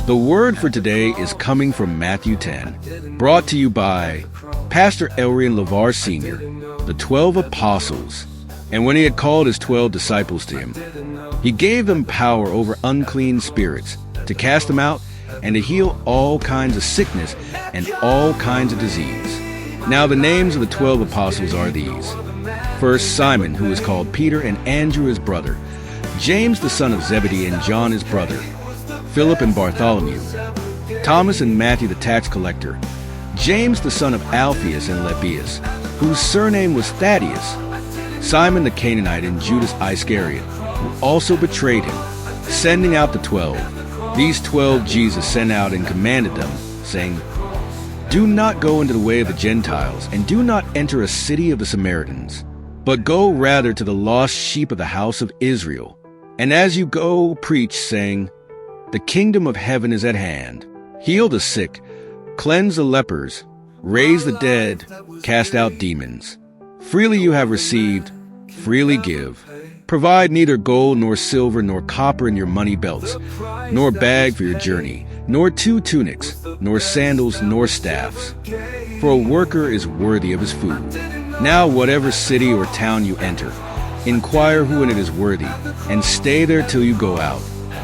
The word for today is coming from Matthew 10, brought to you by Pastor Elrian Levar Sr., the 12 apostles. And when he had called his 12 disciples to him, he gave them power over unclean spirits, to cast them out, and to heal all kinds of sickness and all kinds of disease. Now the names of the 12 apostles are these. First, Simon, who is called Peter, and Andrew his brother, James the son of Zebedee, and John his brother, Philip and Bartholomew, Thomas and Matthew the tax collector, James the son of Alphaeus and Lebbaeus, whose surname was Thaddeus, Simon the Canaanite, and Judas Iscariot, who also betrayed him. Sending out the 12, these 12 Jesus sent out and commanded them, saying, "Do not go into the way of the Gentiles, and do not enter a city of the Samaritans, but go rather to the lost sheep of the house of Israel. And as you go, preach, saying, the kingdom of heaven is at hand. Heal the sick, cleanse the lepers, raise the dead, cast out demons. Freely you have received, freely give. Provide neither gold nor silver nor copper in your money belts, nor bag for your journey, nor 2 tunics, nor sandals, nor staffs. For a worker is worthy of his food. Now whatever city or town you enter, inquire who in it is worthy, and stay there till you go out.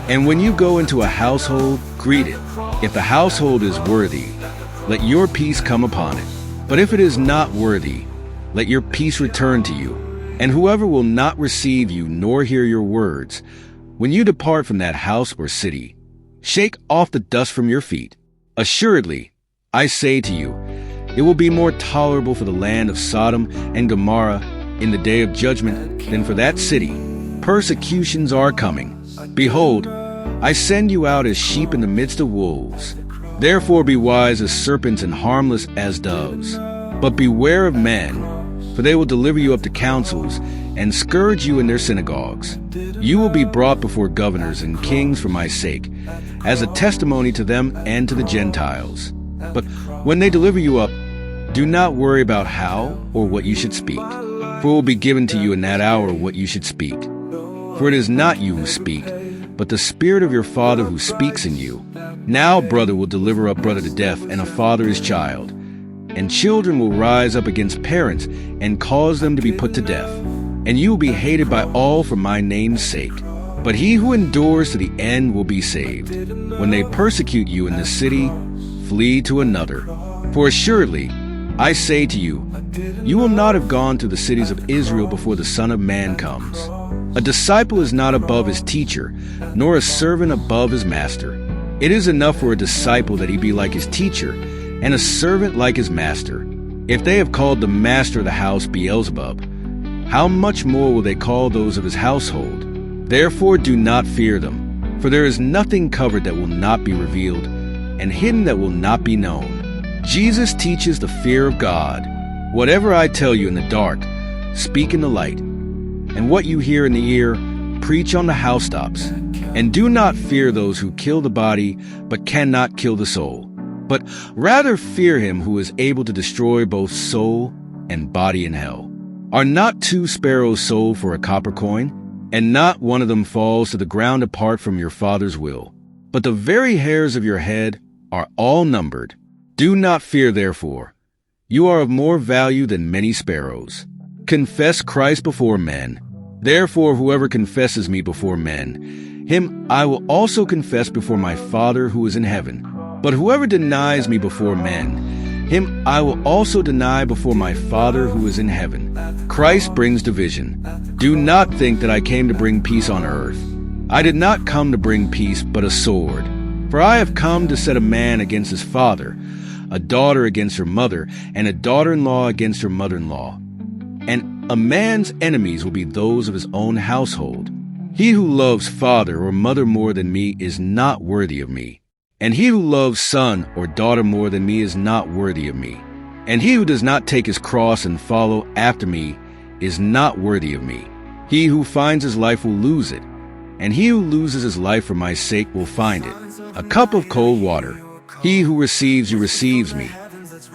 And when you go into a household, greet it. If the household is worthy, let your peace come upon it. But if it is not worthy, let your peace return to you. And whoever will not receive you nor hear your words, when you depart from that house or city, shake off the dust from your feet. Assuredly, I say to you, it will be more tolerable for the land of Sodom and Gomorrah in the day of judgment than for that city. Persecutions are coming. Behold, I send you out as sheep in the midst of wolves. Therefore be wise as serpents and harmless as doves. But beware of men, for they will deliver you up to councils and scourge you in their synagogues. You will be brought before governors and kings for my sake, as a testimony to them and to the Gentiles. But when they deliver you up, do not worry about how or what you should speak, for it will be given to you in that hour what you should speak. For it is not you who speak, but the Spirit of your Father who speaks in you. Now brother will deliver up brother to death, and a father his child. And children will rise up against parents and cause them to be put to death. And you will be hated by all for my name's sake. But he who endures to the end will be saved. When they persecute you in this city, flee to another. For assuredly, I say to you, you will not have gone to the cities of Israel before the Son of Man comes. A disciple is not above his teacher, nor a servant above his master. It is enough for a disciple that he be like his teacher, and a servant like his master. If they have called the master of the house Beelzebub, how much more will they call those of his household? Therefore do not fear them, for there is nothing covered that will not be revealed, and hidden that will not be known. Jesus teaches the fear of God. Whatever I tell you in the dark, speak in the light. And what you hear in the ear, preach on the housetops. And do not fear those who kill the body, but cannot kill the soul. But rather fear him who is able to destroy both soul and body in hell. Are not 2 sparrows sold for a copper coin? And not one of them falls to the ground apart from your Father's will. But the very hairs of your head are all numbered. Do not fear, therefore. You are of more value than many sparrows. Confess Christ before men. Therefore, whoever confesses me before men, him I will also confess before my Father who is in heaven. But whoever denies me before men, him I will also deny before my Father who is in heaven. Christ brings division. Do not think that I came to bring peace on earth. I did not come to bring peace, but a sword. For I have come to set a man against his father, a daughter against her mother, and a daughter-in-law against her mother-in-law. And a man's enemies will be those of his own household. He who loves father or mother more than me is not worthy of me. And he who loves son or daughter more than me is not worthy of me. And he who does not take his cross and follow after me is not worthy of me. He who finds his life will lose it, and he who loses his life for my sake will find it. A cup of cold water. He who receives you receives me,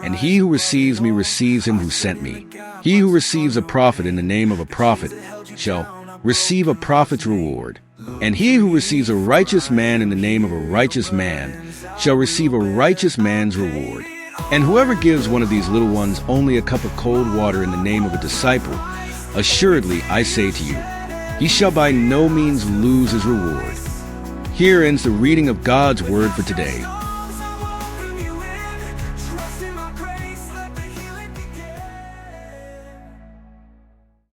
and he who receives me receives him who sent me. He who receives a prophet in the name of a prophet shall receive a prophet's reward. And he who receives a righteous man in the name of a righteous man shall receive a righteous man's reward. And whoever gives one of these little ones only a cup of cold water in the name of a disciple, assuredly I say to you, he shall by no means lose his reward. Here ends the reading of God's word for today.